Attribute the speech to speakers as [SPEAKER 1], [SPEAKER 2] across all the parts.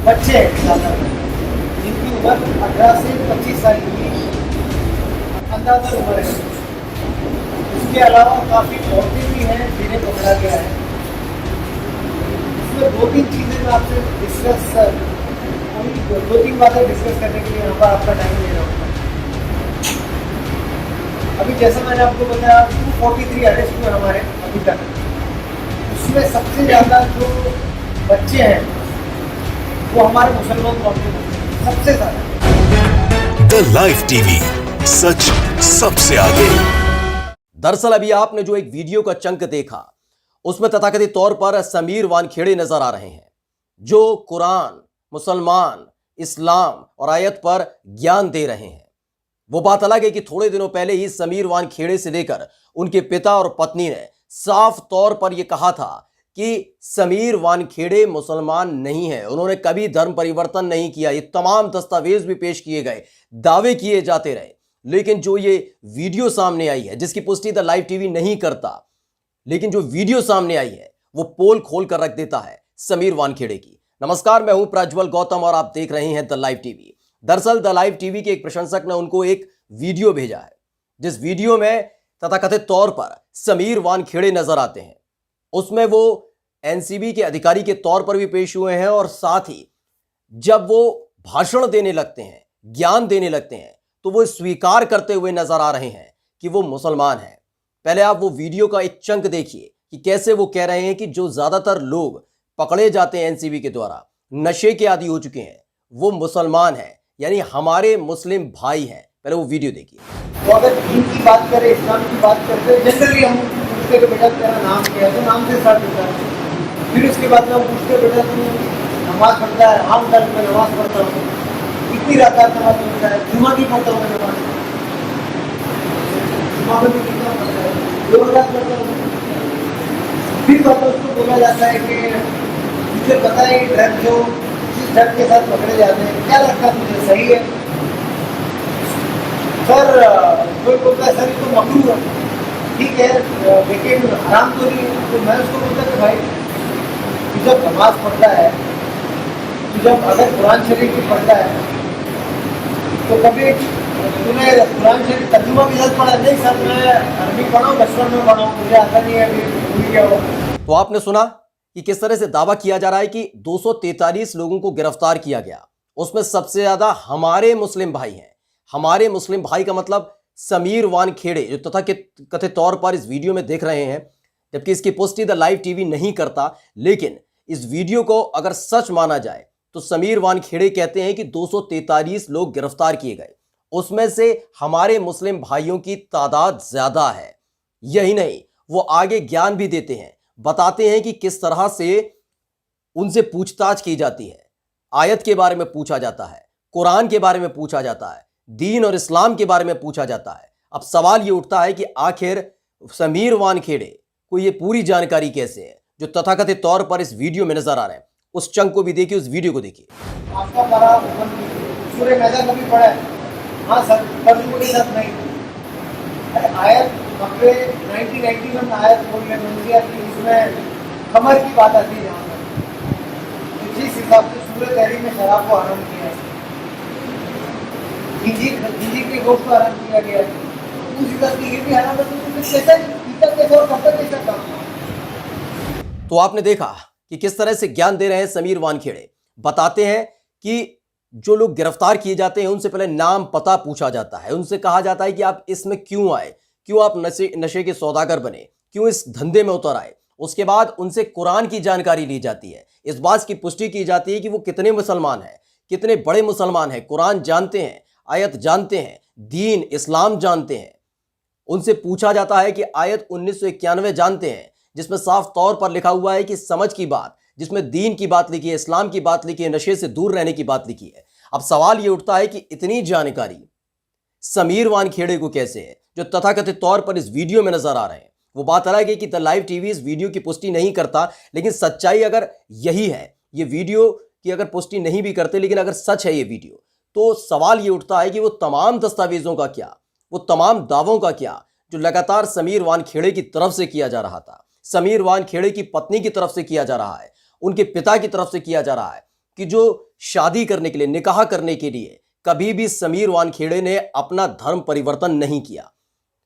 [SPEAKER 1] बच्चे हैं ज़्यादा, जिनकी उम्र 18 से 25 साल की अंदाजा उम्र है। इसके अलावा काफ़ी औरतें भी हैं जिन्हें पकड़ा गया है। इसमें दो तीन चीज़ें मैं आपसे दो तीन बातें डिस्कस करने के लिए यहाँ पर आपका टाइम ले रहा हूँ। अभी जैसा मैंने आपको बताया 243 अरेस्ट हुए हमारे अभी तक। उसमें सबसे ज़्यादा जो बच्चे हैं वो हमारे मुसलमान कौम के बच्चे हैं, सबसे ज़्यादा।
[SPEAKER 2] द लाइव टीवी, सच सबसे आगे।
[SPEAKER 3] दरअसल अभी आपने जो एक वीडियो का चंक देखा उसमें तथाकथित तौर पर समीर वानखेड़े नजर आ रहे हैं जो कुरान, मुसलमान, इस्लाम और आयत पर ज्ञान दे रहे हैं। वो बात अलग है कि थोड़े दिनों पहले ही समीर वानखेड़े से लेकर उनके पिता और पत्नी ने साफ तौर पर यह कहा था कि समीर वानखेड़े मुसलमान नहीं है, उन्होंने कभी धर्म परिवर्तन नहीं किया। ये तमाम दस्तावेज भी पेश किए गए, दावे किए जाते रहे, लेकिन जो ये वीडियो सामने आई है जिसकी पुष्टि द लाइव टीवी नहीं करता, लेकिन जो वीडियो सामने आई है वो पोल खोल कर रख देता है समीर वानखेड़े की। नमस्कार, मैं हूं प्रज्वल गौतम और आप देख रहे हैं द लाइव टीवी। दरअसल द लाइव टीवी के एक प्रशंसक ने उनको एक वीडियो भेजा है जिस वीडियो में तथाकथित तौर पर समीर वानखेड़े नजर आते हैं। उसमें वो एनसीबी के अधिकारी के तौर पर भी पेश हुए हैं और साथ ही जब वो भाषण देने लगते हैं, ज्ञान देने लगते हैं, तो वो स्वीकार करते हुए नजर आ रहे हैं कि वो मुसलमान हैं। पहले आप वो वीडियो का एक चंक देखिए कि कैसे वो कह रहे हैं कि जो ज्यादातर लोग पकड़े जाते हैं एनसीबी के द्वारा, नशे के आदी हो चुके हैं, वो मुसलमान हैं, यानी हमारे मुस्लिम भाई हैं। पहले वो वीडियो देखिए।
[SPEAKER 1] तो अगर दीन की बात करें, इस्लाम की बात करते हैं, जनरली हम पूछते कि बेटा तेरा नाम क्या है, तो नाम से स्टार्ट होता है। फिर उसके बाद में हम पूछते बेटा तू नमाज पढ़ता है? हाँ बेटा मैं नमाज पढ़ता हूँ। कितनी रकात नमाज पढ़ता है? जुमा की पढ़ता हूँ मैं नमाज। जुमा में भी कितना पढ़ता है? 2 रकात पढ़ता हूँ। फिर मतलब उसको बोला जाता है कि तुझे पता है ड्रग जो जिस ड्रग के साथ पकड़े जाते हैं, क्या लगता है तुझे सही है? सर कोई बोलता है सर ये तो मकरूह है, ठीक है, लेकिन हराम तो नहीं है। तो मैं उसको बोलता कि भाई तू जब नमाज पढ़ता है, तू जब अगर कुरान शरीफ भी पढ़ता है, तो कभी तूने कुरान शरीफ तर्जुमा भी जल्द पढ़ा? नहीं सर मैं अरबी पढ़ा हूँ, बचपन में पढ़ा हूँ, मुझे आता नहीं है, अभी भूल गया हो।
[SPEAKER 3] तो आपने सुना कि किस तरह से दावा किया जा रहा है कि 243 लोगों को गिरफ्तार किया गया, उसमें सबसे ज्यादा हमारे मुस्लिम भाई हैं। हमारे मुस्लिम भाई का मतलब समीर वानखेड़े जो तथाकथित तौर पर इस वीडियो में देख रहे हैं, जबकि इसकी पुष्टि द लाइव टीवी नहीं करता। लेकिन इस वीडियो को अगर सच माना जाए तो समीर वानखेड़े कहते हैं कि 243 लोग गिरफ्तार किए गए, उसमें से हमारे मुस्लिम भाइयों की तादाद ज्यादा है। यही नहीं, वो आगे ज्ञान भी देते हैं, बताते हैं कि किस तरह से उनसे पूछताछ की जाती है, आयत के बारे में पूछा जाता है, कुरान के बारे में पूछा जाता है, दीन और इस्लाम के बारे में पूछा जाता है। अब सवाल ये उठता है कि आखिर समीर वानखेड़े को ये पूरी जानकारी कैसे है जो तथाकथित तौर पर इस वीडियो में नजर आ रहे हैं। उस चंक को भी देखिए, उस वीडियो को देखिए।
[SPEAKER 1] आपका पढ़ा सूरह मैदा कभी पढ़ा है? हाँ सर, तर्जुमे के साथ नहीं। अरे आयत मक्के 1991 आयत बोल रहे हैं, इसमें खमर की बात आती है जहाँ पर, तो जिस हिसाब से सूरह तहरीम में शराब को हराम किया है, खिंजी के गोश्त को हराम किया गया है, उस हिसाब से ये भी हराम है। तो कैसा पीता कैसे और कब तक कैसा काम?
[SPEAKER 3] तो आपने देखा कि किस तरह से ज्ञान दे रहे हैं समीर वानखेड़े। बताते हैं कि जो लोग गिरफ्तार किए जाते हैं उनसे पहले नाम पता पूछा जाता है, उनसे कहा जाता है कि आप इसमें क्यों आए, क्यों आप नशे के सौदागर बने, क्यों इस धंधे में उतर आए। उसके बाद उनसे कुरान की जानकारी ली जाती है, इस बात की पुष्टि की जाती है कि वो कितने मुसलमान हैं, कितने बड़े मुसलमान हैं, कुरान जानते हैं, आयत जानते हैं, दीन इस्लाम जानते हैं। उनसे पूछा जाता है कि आयत 1991 जानते हैं, जिसमें साफ तौर पर लिखा हुआ है कि समझ की बात, जिसमें दीन की बात लिखी है, इस्लाम की बात लिखी है, नशे से दूर रहने की बात लिखी है। अब सवाल यह उठता है कि इतनी जानकारी समीर वानखेड़े को कैसे है जो तथाकथित तौर पर इस वीडियो में नजर आ रहे हैं। वो बात अलग है कि द लाइव टीवी इस वीडियो की पुष्टि नहीं करता, लेकिन सच्चाई अगर यही है, ये वीडियो की अगर पुष्टि नहीं भी करते, लेकिन अगर सच है ये वीडियो, तो सवाल ये उठता है कि वो तमाम दस्तावेजों का क्या, वो तमाम दावों का क्या जो लगातार समीर वानखेड़े की तरफ से किया जा रहा था, समीर वानखेड़े की पत्नी की तरफ से किया जा रहा है, उनके पिता की तरफ से किया जा रहा है, कि जो शादी करने के लिए, निकाह करने के लिए कभी भी समीर वानखेड़े ने अपना धर्म परिवर्तन नहीं किया।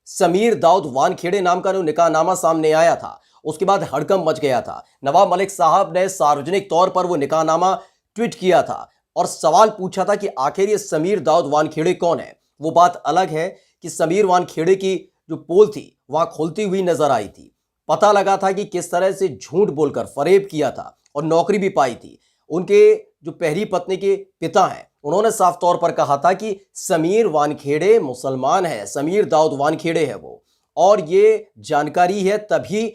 [SPEAKER 3] समीर दाऊद वानखेड़े नाम का जो निकाहनामा सामने आया था, उसके बाद हड़कंप मच गया था। नवाब मलिक साहब ने सार्वजनिक तौर पर वो निकाहनामा ट्वीट किया था और सवाल पूछा था कि आखिर ये समीर दाऊद वानखेड़े कौन है। वो बात अलग है कि समीर वानखेड़े की जो पोल थी वहां खुलती हुई नजर आई थी। पता लगा था कि किस तरह से झूठ बोलकर फरेब किया था और नौकरी भी पाई थी। उनके जो पहली पत्नी के पिता हैं, उन्होंने साफ तौर पर कहा था कि समीर वानखेड़े मुसलमान है, समीर दाऊद वानखेड़े है वो, और ये जानकारी है तभी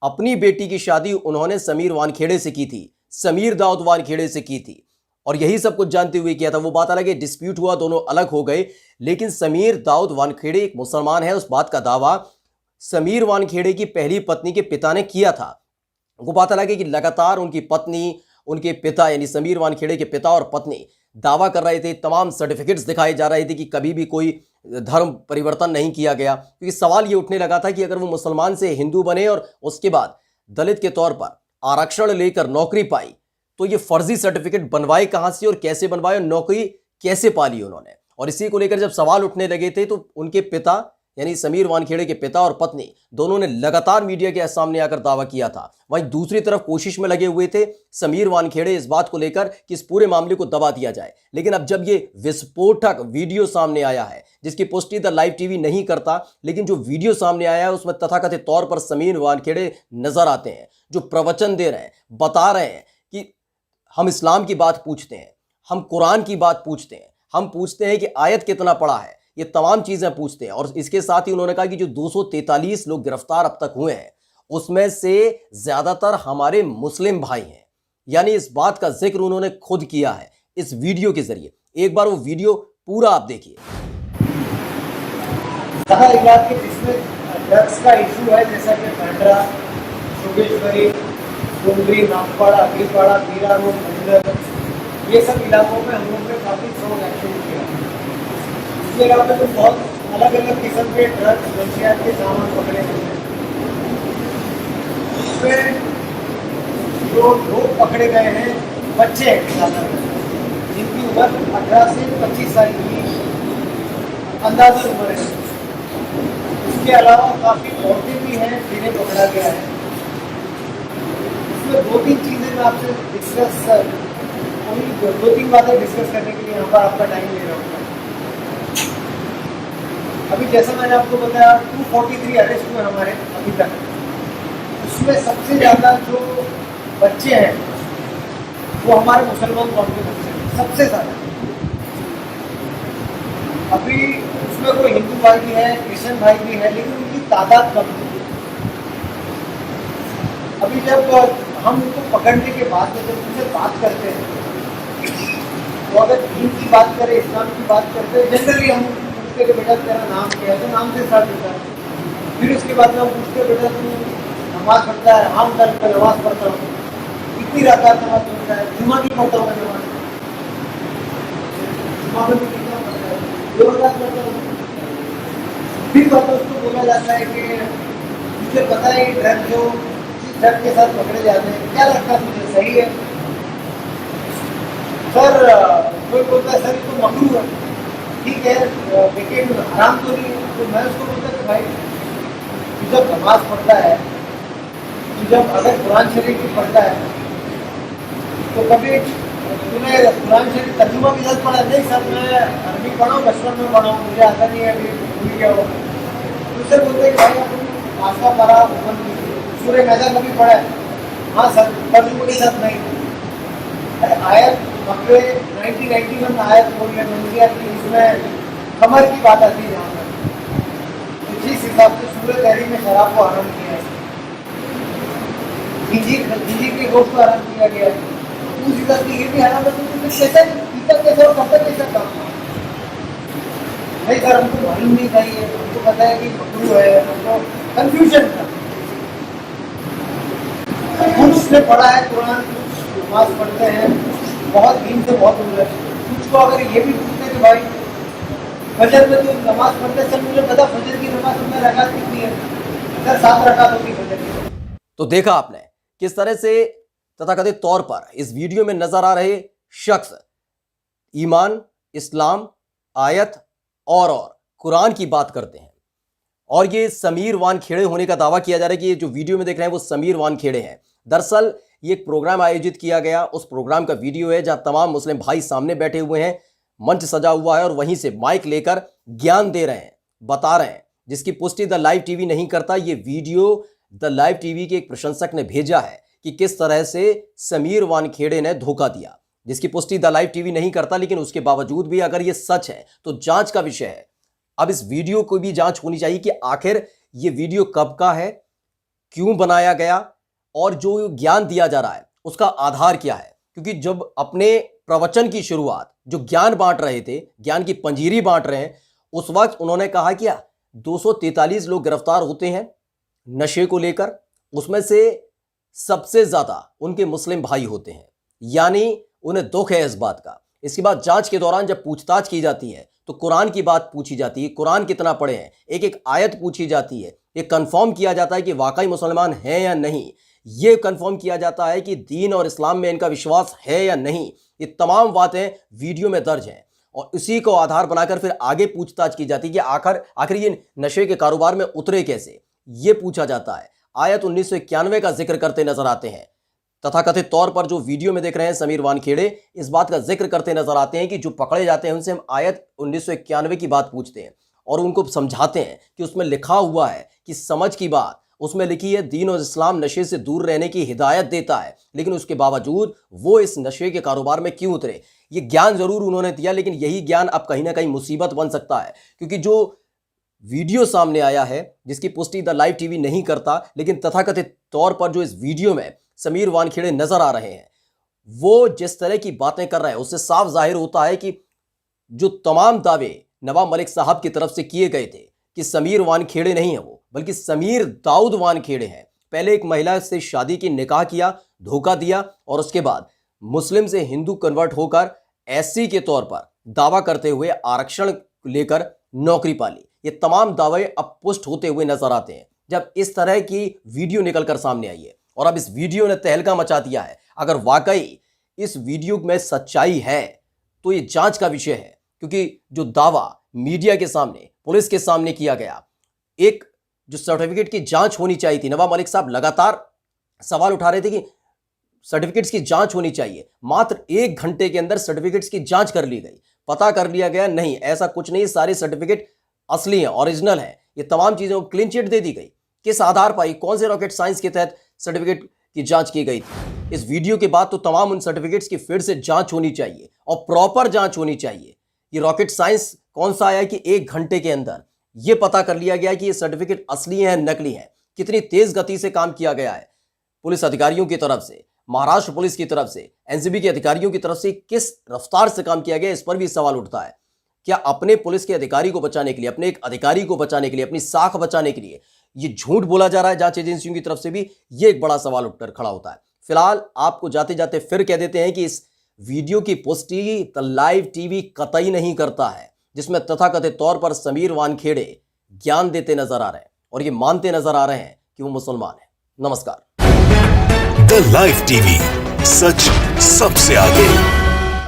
[SPEAKER 3] अपनी बेटी की शादी उन्होंने समीर वानखेड़े से की थी, समीर दाऊद वानखेड़े से की थी, और यही सब कुछ जानते हुए किया था। वो बात अलग है, डिस्प्यूट हुआ, दोनों अलग हो गए, लेकिन समीर दाऊद वानखेड़े एक मुसलमान है, उस बात का दावा समीर वानखेड़े की पहली पत्नी के पिता ने किया था। वो बात अलग है कि लगातार उनकी पत्नी, उनके पिता यानी समीर वानखेड़े के पिता और पत्नी दावा कर रहे थे, तमाम सर्टिफिकेट्स दिखाए जा रहे थे कि कभी भी कोई धर्म परिवर्तन नहीं किया गया। क्योंकि सवाल ये उठने लगा था कि अगर वो मुसलमान से हिंदू बने और उसके बाद दलित के तौर पर आरक्षण लेकर नौकरी पाई, तो ये फर्जी सर्टिफिकेट बनवाए कहां से और कैसे बनवाए और नौकरी कैसे पाली उन्होंने। और इसी को लेकर जब सवाल उठने लगे थे तो उनके पिता यानी समीर वानखेड़े के पिता और पत्नी दोनों ने लगातार मीडिया के सामने आकर दावा किया था। वहीं दूसरी तरफ कोशिश में लगे हुए थे समीर वानखेड़े इस बात को लेकर कि इस पूरे मामले को दबा दिया जाए। लेकिन अब जब ये विस्फोटक वीडियो सामने आया है, जिसकी पुष्टि द लाइव टीवी नहीं करता, लेकिन जो वीडियो सामने आया है उसमें तथाकथित तौर पर समीर वानखेड़े नजर आते हैं, जो प्रवचन दे रहे हैं, बता रहे हैं कि हम इस्लाम की बात पूछते हैं, हम कुरान की बात पूछते हैं, हम पूछते हैं कि आयत कितना पढ़ा है, ये तमाम चीजें पूछते हैं। और इसके साथ ही उन्होंने कहा कि जो 243 लोग गिरफ्तार अब तक हुए हैं उसमें से ज्यादातर हमारे मुस्लिम भाई हैं। यानी इस बात का जिक्र उन्होंने खुद किया है इस वीडियो के जरिए। एक बार वो वीडियो पूरा आप देखिए।
[SPEAKER 1] इलाके जिसमें ड्रग्स का इशू है, जैसा कि बांद्रा, जोगेश्वरी, डोंगरी, नामपाड़ा, अग्रीपाड़ा, मीरा रोड, मंदिर, ये सब इलाकों में हम लोग ने काफ़ी स्ट्रॉन्ग एक्शन किया। इसके अलावा तो बहुत अलग अलग किस्म के ड्रग्स, मंशियात के सामान पकड़े गए हैं। उसमें जो लोग पकड़े गए हैं बच्चे हैं ज़्यादातर, जिनकी उम्र 18 से 25 साल की अंदाज़ा उम्र है। इसके अलावा काफ़ी औरतें भी हैं जिन्हें पकड़ा गया है। इसमें 2-3 चीज़ें मैं आपसे दो तीन बातें डिस्कस करने के लिए यहाँ पर आपका टाइम ले रहा हूँ। अभी जैसा मैंने आपको बताया 243 अरेस्ट हुए हमारे अभी तक। उसमें सबसे ज़्यादा जो बच्चे हैं वो हमारे मुसलमान कौम के बच्चे हैं, सबसे ज़्यादा। अभी उसमें कोई हिंदू भाई भी है, क्रिश्चियन भाई भी है, लेकिन उनकी तादाद कम है। अभी जब हम उनको पकड़ने के बाद में जब उनसे बात करते हैं, तो अगर दीन की बात करें, इस्लाम की बात करते हैं, जनरली हम पूछते कि बेटा तेरा नाम क्या है, तो नाम से स्टार्ट होता है। फिर उसके बाद में हम पूछते बेटा तू नमाज पढ़ता है? हाँ मैं नमाज पढ़ता हूँ। कितनी रकात नमाज पढ़ता है? जुमा की पढ़ता हूँ मैं नमाज। जुमा में भी कितना पढ़ता है? 2 रकात पढ़ता हूँ। फिर बात उसको बोला जाता है कि मुझे पता है ड्रग जो ड्रग के साथ पकड़े जाते हैं, क्या लगता है मुझे सही है? सर कोई बोलता है सर तो मकरू है, ठीक है, लेकिन हराम तो नहीं है। तो मैं उसको बोलता कि भाई तू जब नमाज पढ़ता है, तू जब अगर कुरान शरीफ भी पढ़ता है, तो कभी तूने कुरान शरीफ तर्जुमा के साथ पढ़ा? नहीं सर मैं अरबी पढ़ा हूँ, बचपन में पढ़ा हूँ, मुझे आता नहीं है, अभी भूल गया हो। दूसरे बोलते कि भाई अपन आस्था पढ़ा, सूर्य मैदा कभी पढ़ा है? हाँ सर, तर्जुमा के साथ नहीं। अरे आयत मक्के 1991 में आयत बोल रहे मंजिया की, इसमें कमर की बात आती है जहाँ पर, तो जिस हिसाब से सूरज तहरीर में शराब को हराम किया है, खिंजी के गोश्त को हराम किया गया है, उस हिसाब से ये भी हराम है। तो कैसे पीता कैसे और करता कैसे काम? नहीं सर हमको मालूम नहीं चाहिए, हमको पता है कि मकरू है, हमको कंफ्यूजन था। कुछ ने पढ़ा है कुरान, कुछ नमाज पढ़ते हैं, बहुत दिन से बहुत दूर है। कुछ को अगर ये भी पूछते कि भाई फजर में तो नमाज पढ़ते, सर मुझे पता फजर की नमाज में रकात कितनी है? सर 7 रकात होती फजर की।
[SPEAKER 3] तो देखा आपने किस तरह से तथाकथित तौर पर इस वीडियो में नजर आ रहे शख्स ईमान, इस्लाम, आयत और कुरान की बात करते हैं। और ये समीर वानखेड़े होने का दावा किया जा रहा है कि ये जो वीडियो में देख रहे हैं वो समीर वानखेड़े हैं। दरअसल ये एक प्रोग्राम आयोजित किया गया, उस प्रोग्राम का वीडियो है जहां तमाम मुस्लिम भाई सामने बैठे हुए हैं, मंच सजा हुआ है और वहीं से माइक लेकर ज्ञान दे रहे हैं, बता रहे हैं, जिसकी पुष्टि द लाइव टीवी नहीं करता। ये वीडियो द लाइव टीवी के एक प्रशंसक ने भेजा है कि किस तरह से समीर वानखेड़े ने धोखा दिया, जिसकी पुष्टि द लाइव टीवी नहीं करता। लेकिन उसके बावजूद भी अगर ये सच है तो जांच का विषय है। अब इस वीडियो को भी जांच होनी चाहिए कि आखिर ये वीडियो कब का है, क्यों बनाया गया और जो ज्ञान दिया जा रहा है उसका आधार क्या है। क्योंकि जब अपने प्रवचन की शुरुआत जो ज्ञान बांट रहे थे, ज्ञान की पंजीरी बांट रहे हैं, उस वक्त उन्होंने कहा कि 243 लोग गिरफ्तार होते हैं नशे को लेकर, उसमें से सबसे ज्यादा उनके मुस्लिम भाई होते हैं, यानी उन्हें दुख है इस बात का। इसके बाद जांच के दौरान जब पूछताछ की जाती है तो कुरान की बात पूछी जाती है, कुरान कितना पढ़े हैं, एक एक आयत पूछी जाती है, ये कंफर्म किया जाता है कि वाकई मुसलमान हैं या नहीं, ये कंफर्म किया जाता है कि दीन और इस्लाम में इनका विश्वास है या नहीं। ये तमाम बातें वीडियो में दर्ज हैं और इसी को आधार बनाकर फिर आगे पूछताछ की जाती है कि आखिर ये नशे के कारोबार में उतरे कैसे, ये पूछा जाता है। आयत 1991 का जिक्र करते नजर आते हैं। तथाकथित तौर पर जो वीडियो में देख रहे हैं समीर वानखेड़े इस बात का जिक्र करते नजर आते हैं कि जो पकड़े जाते हैं उनसे हम आयत 1991 की बात पूछते हैं और उनको समझाते हैं कि उसमें लिखा हुआ है कि समझ की बात, उसमें लिखी है दीन और इस्लाम नशे से दूर रहने की हिदायत देता है, लेकिन उसके बावजूद वो इस नशे के कारोबार में क्यों उतरे। ये ज्ञान जरूर उन्होंने दिया, लेकिन यही ज्ञान अब कहीं ना कहीं मुसीबत बन सकता है। क्योंकि जो वीडियो सामने आया है जिसकी पुष्टि द लाइव टीवी नहीं करता, लेकिन तथाकथित तौर पर जो इस वीडियो में समीर वानखेड़े नजर आ रहे हैं, वो जिस तरह की बातें कर रहे हैं उससे साफ जाहिर होता है कि जो तमाम दावे नवाब मलिक साहब की तरफ से किए गए थे कि समीर वानखेड़े नहीं है वो, बल्कि समीर दाऊद वानखेड़े हैं। पहले एक महिला से शादी की निकाह किया, धोखा दिया और उसके बाद मुस्लिम से हिंदू कन्वर्ट होकर एससी के तौर पर दावा करते हुए आरक्षण लेकर नौकरी पाली। ये तमाम दावे अब पुष्ट होते हुए नजर आते हैं जब इस तरह की वीडियो निकलकर सामने आई है। और अब इस वीडियो ने तहलका मचा दिया है। अगर वाकई इस वीडियो में सच्चाई है तो ये जांच का विषय है, क्योंकि जो दावा मीडिया के सामने, पुलिस के सामने किया गया, एक जो सर्टिफिकेट की जांच होनी चाहिए थी, नवाब मलिक साहब लगातार सवाल उठा रहे थे कि सर्टिफिकेट्स की जांच होनी चाहिए। मात्र 1 घंटे के अंदर सर्टिफिकेट्स की जांच कर ली गई, पता कर लिया गया नहीं ऐसा कुछ नहीं, सारे सर्टिफिकेट असली हैं, ओरिजिनल हैं। ये तमाम चीजों को क्लीन चिट दे दी गई। किस आधार पर, कौन से रॉकेट साइंस के तहत सर्टिफिकेट की जांच की गई थी। इस वीडियो के बाद तो तमाम उन सर्टिफिकेट्स की फिर से जांच होनी चाहिए और प्रॉपर जांच होनी चाहिए। ये रॉकेट साइंस कौन सा आया कि 1 घंटे के अंदर ये पता कर लिया गया कि ये सर्टिफिकेट असली है नकली है। कितनी तेज गति से काम किया गया है पुलिस अधिकारियों की तरफ से, महाराष्ट्र पुलिस की तरफ से, एनसीबी के अधिकारियों की तरफ से, किस रफ्तार से काम किया गया, इस पर भी सवाल उठता है। क्या अपने पुलिस के अधिकारी को बचाने के लिए, अपने एक अधिकारी को बचाने के लिए, अपनी साख बचाने के लिए ये झूठ बोला जा रहा है जांच एजेंसियों की तरफ से भी, ये एक बड़ा सवाल उठकर खड़ा होता है। फिलहाल आपको जाते जाते फिर कह देते हैं कि इस वीडियो की पुष्टि द लाइव टीवी कतई नहीं करता है, जिसमें तथाकथित तौर पर समीर वानखेड़े ज्ञान देते नजर आ रहे हैं और ये मानते नजर आ रहे हैं कि वो मुसलमान है। नमस्कार।
[SPEAKER 2] द लाइव टीवी, सच सबसे आगे।